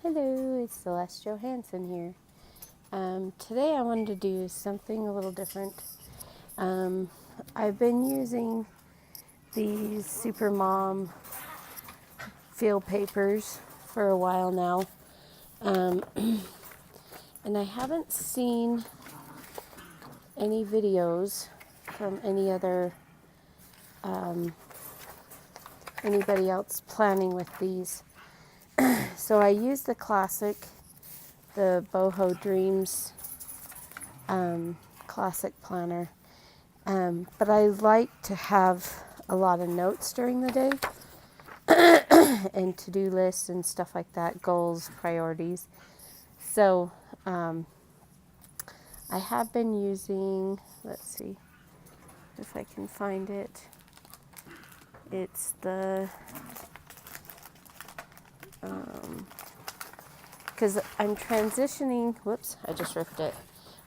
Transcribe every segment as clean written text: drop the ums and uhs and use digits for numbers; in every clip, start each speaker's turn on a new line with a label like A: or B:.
A: Hello, it's Celeste Johansson here. Today I wanted to do something a little different. I've been using these Supermom field papers for a while now, and I haven't seen any videos from anybody else planning with these. So I used the Boho Dreams classic planner. But I like to have a lot of notes during the day and to-do lists and stuff like that, goals, priorities. So I have been using, let's see if I can find it. It's because I'm transitioning, whoops, I just ripped it.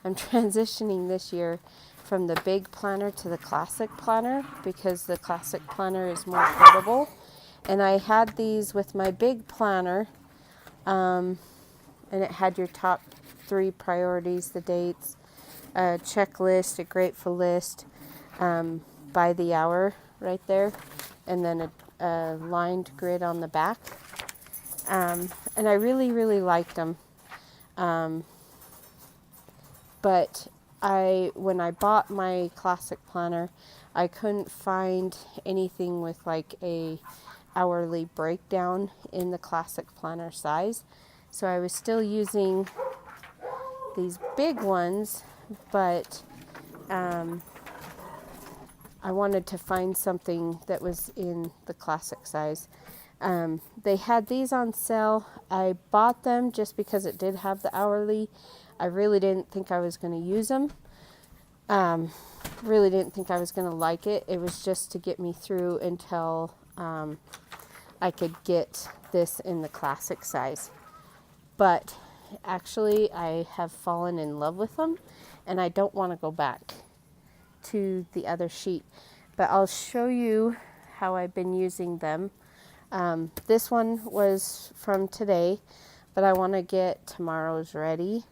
A: I'm transitioning this year from the big planner to the classic planner because the classic planner is more portable. And I had these with my big planner, and it had your top 3 priorities, the dates, a checklist, a grateful list, by the hour right there, and then a lined grid on the back. And I really, really liked them. But when I bought my classic planner, I couldn't find anything with like a hourly breakdown in the classic planner size. So I was still using these big ones, but I wanted to find something that was in the classic size. They had these on sale. I bought them just because it did have the hourly. I really didn't think I was going to use them. Really didn't think I was going to like it. It was just to get me through until I could get this in the classic size. But actually, I have fallen in love with them, and I don't want to go back to the other sheet. But I'll show you how I've been using them. This one was from today, but I want to get tomorrow's ready.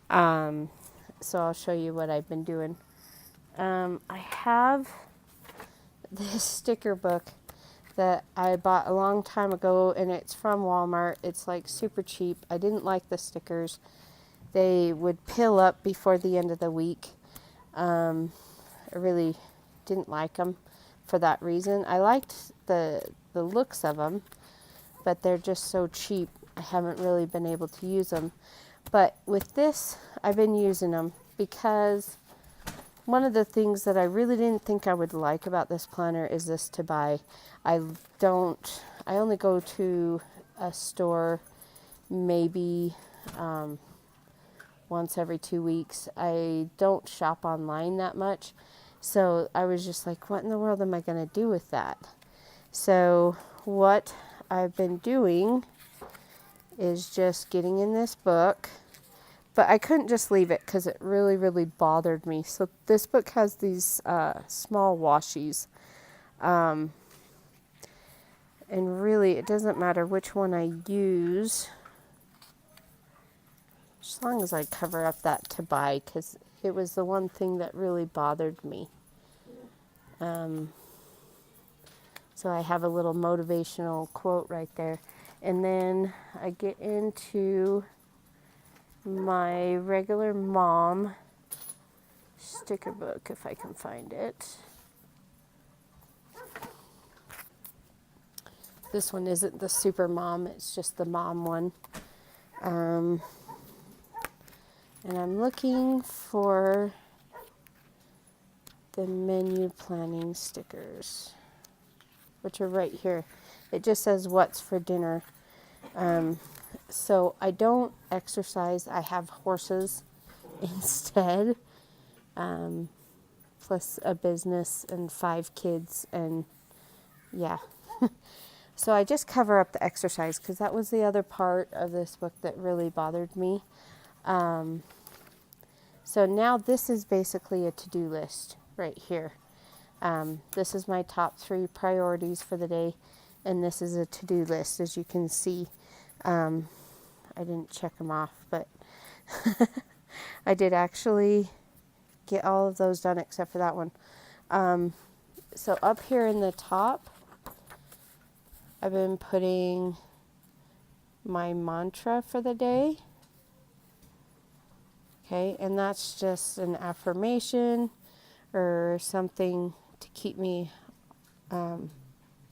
A: So I'll show you what I've been doing. I have this sticker book that I bought a long time ago, and it's from Walmart. It's like super cheap. I didn't like the stickers. They would pill up before the end of the week. I really didn't like them for that reason. I liked the looks of them, but they're just so cheap. I haven't really been able to use them. But with this, I've been using them because one of the things that I really didn't think I would like about this planner is this to buy. I only go to a store maybe once every 2 weeks. I don't shop online that much. So I was just like, what in the world am I going to do with that? So what I've been doing is just getting in this book. But I couldn't just leave it because it really, really bothered me. So this book has these small washies. And really, it doesn't matter which one I use, as long as I cover up that to buy, because it was the one thing that really bothered me. So I have a little motivational quote right there. And then I get into my regular mom sticker book, if I can find it. This one isn't the Super Mom, it's just the mom one. And I'm looking for the menu planning stickers, which are right here. It just says what's for dinner. So I don't exercise. I have horses instead, plus a business and 5 kids, and yeah. So I just cover up the exercise because that was the other part of this book that really bothered me. So now this is basically a to-do list right here. This is my top 3 priorities for the day, and this is a to-do list, as you can see. I I didn't check them off, but I did actually get all of those done except for that one. So up here in the top, I've been putting my mantra for the day. Okay, and that's just an affirmation or something to keep me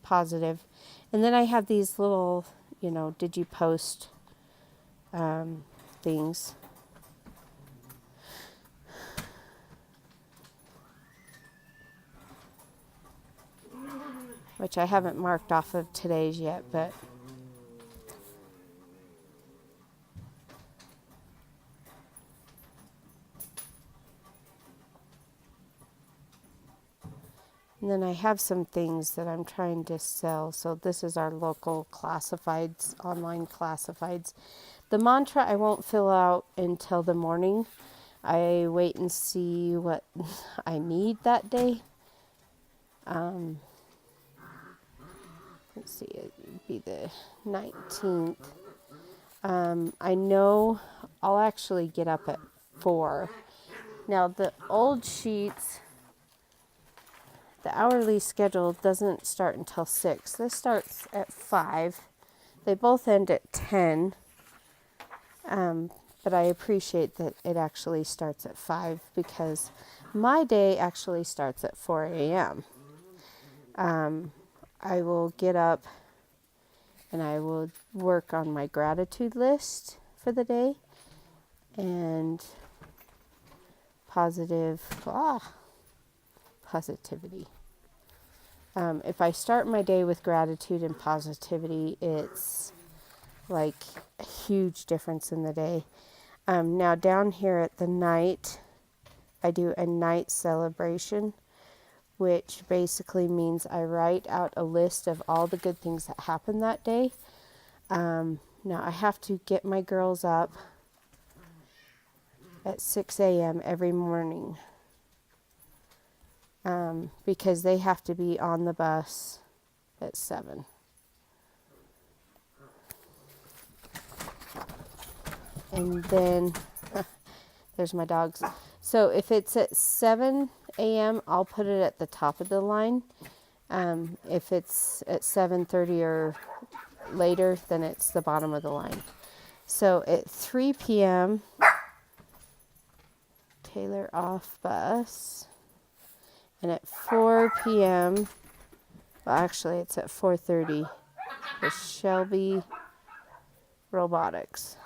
A: positive. And then I have these little, did you post things. Which I haven't marked off of today's yet, but and then I have some things that I'm trying to sell. So this is our local classifieds, online classifieds. The mantra I won't fill out until the morning. I wait and see what I need that day. Let's see, it would be the 19th. I know I'll actually get up at 4. Now the old sheets, the hourly schedule doesn't start until 6. This starts at 5. They both end at 10. But I appreciate that it actually starts at 5 because my day actually starts at 4 a.m. I will get up and I will work on my gratitude list for the day and positivity. If I start my day with gratitude and positivity, it's like a huge difference in the day. Now down here at the night, I do a night celebration, which basically means I write out a list of all the good things that happened that day. Now I have to get my girls up at 6 a.m. every morning because they have to be on the bus at 7. And then, there's my dogs. So if it's at 7 a.m., I'll put it at the top of the line. If it's at 7:30 or later, then it's the bottom of the line. So at 3 p.m., Taylor off bus. And at 4 p.m., well, actually, it's at 4:30 with Shelby Robotics.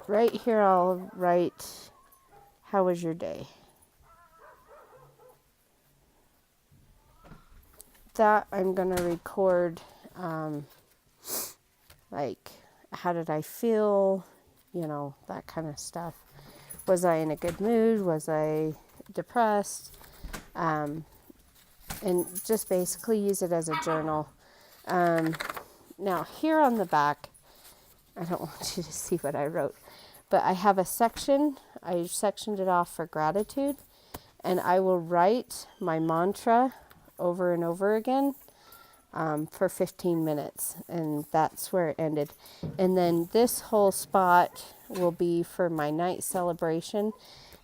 A: Right here, I'll write, how was your day? That I'm going to record, like, how did I feel? That kind of stuff. Was I in a good mood? Was I depressed? And just basically use it as a journal. Now, here on the back, I don't want you to see what I wrote, but I have a section. I sectioned it off for gratitude, and I will write my mantra over and over again for 15 minutes, and that's where it ended. And then this whole spot will be for my night celebration,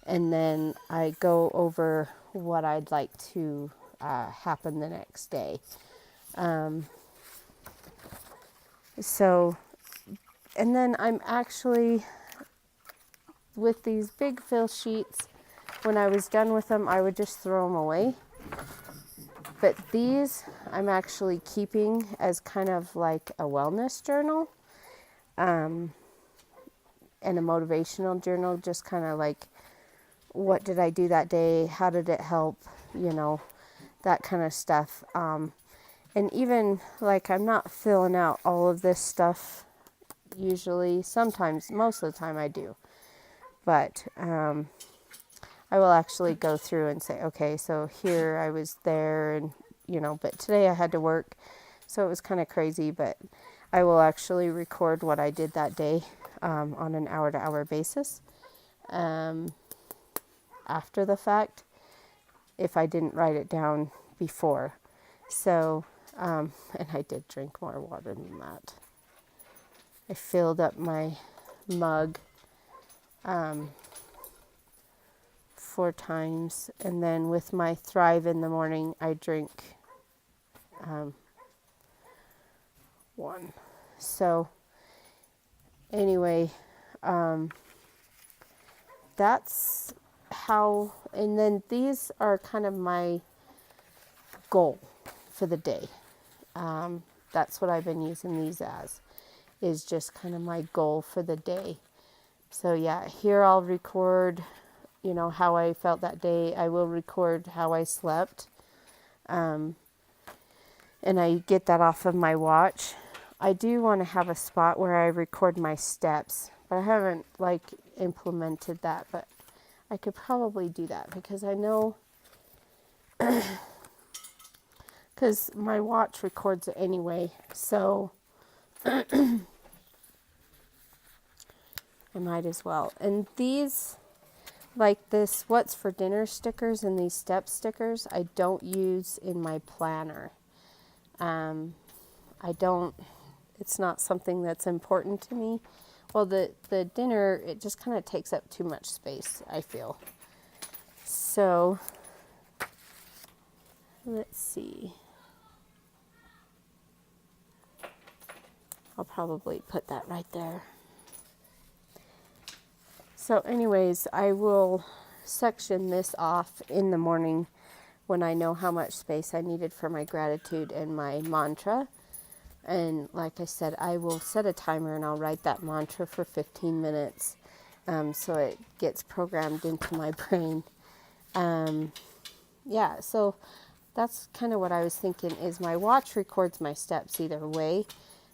A: and then I go over what I'd like to happen the next day. And then I'm actually, with these big fill sheets, when I was done with them, I would just throw them away. But these I'm actually keeping as kind of like a wellness journal and a motivational journal, just kind of like, what did I do that day? How did it help? That kind of stuff. And even like, I'm not filling out all of this stuff usually. Sometimes, most of the time I do. But I will actually go through and say, okay, so here I was there, and but today I had to work, so it was kind of crazy. But I will actually record what I did that day on an hour-to-hour basis after the fact, if I didn't write it down before. So And I did drink more water than that. I filled up my mug 4 times, and then with my Thrive in the morning, I drink 1. So anyway, that's how, and then these are kind of my goal for the day. That's what I've been using these as, is just kind of my goal for the day. So yeah, here I'll record, how I felt that day. I will record how I slept. And I get that off of my watch. I do want to have a spot where I record my steps, but I haven't implemented that, but I could probably do that because I know, because my watch records it anyway, so I might as well. And these, like this what's for dinner stickers and these step stickers, I don't use in my planner. It's not something that's important to me. Well, the dinner, it just kind of takes up too much space, I feel. So, let's see. I'll probably put that right there. So anyways, I will section this off in the morning when I know how much space I needed for my gratitude and my mantra. And like I said, I will set a timer and I'll write that mantra for 15 minutes so it gets programmed into my brain. Yeah, so that's kind of what I was thinking, is my watch records my steps either way.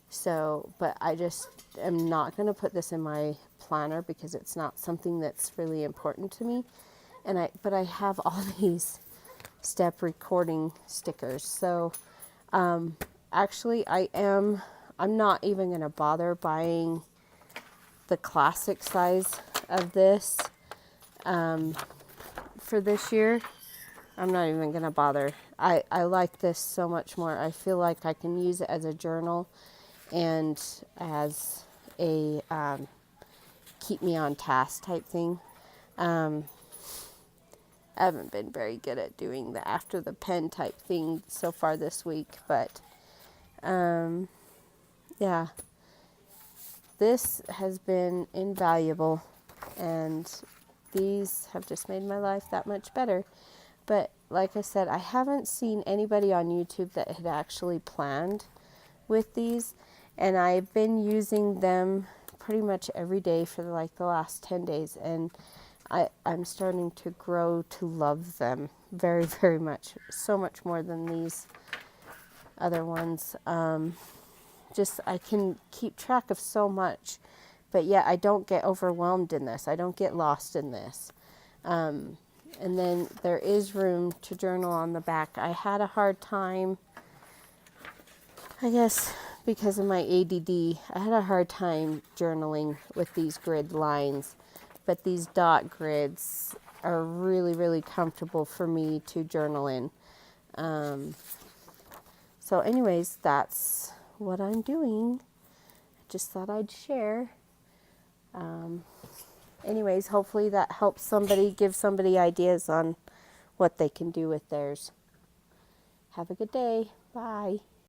A: So, but I just am not going to put this in my planner because it's not something that's really important to me. But I have all these step recording stickers. So, actually I'm not even going to bother buying the classic size of this, for this year. I'm not even going to bother. I like this so much more. I feel like I can use it as a journal and as a keep me on task type thing. I haven't been very good at doing the after the pen type thing so far this week, but yeah, this has been invaluable, and these have just made my life that much better. But like I said, I haven't seen anybody on YouTube that had actually planned with these, and I've been using them pretty much every day for the last 10 days, and I'm starting to grow to love them very, very much, so much more than these other ones. Just I can keep track of so much, but yet I don't get overwhelmed in this. I don't get lost in this. And then there is room to journal on the back. I had a hard time, I guess, because of my ADD. I had a hard time journaling with these grid lines, but these dot grids are really, really comfortable for me to journal in. So anyways, that's what I'm doing. I just thought I'd share. Anyways, hopefully that helps somebody, give somebody ideas on what they can do with theirs. Have a good day. Bye.